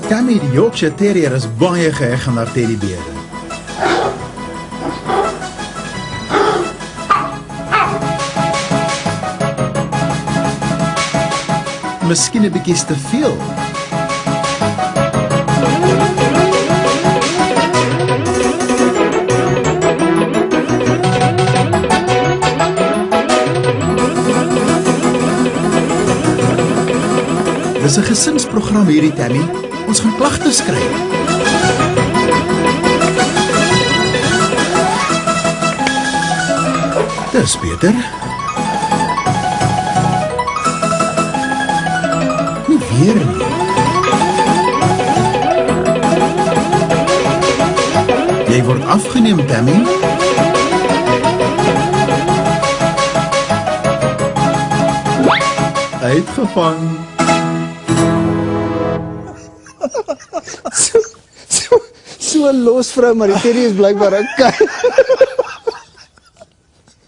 Tammy die Yorkshire Terrier is baie geheg aan haar teddybeere. Miskien 'n bietjie te veel. Dis 'n gesinsprogram hierdie, Tammy. Ons gaan klagtes kry. Dis beter. Nie weer nie. Jy word afgeneem, Tammy. Uitgevang. So 'n los vrou, maar die terrier is blykbaar okay.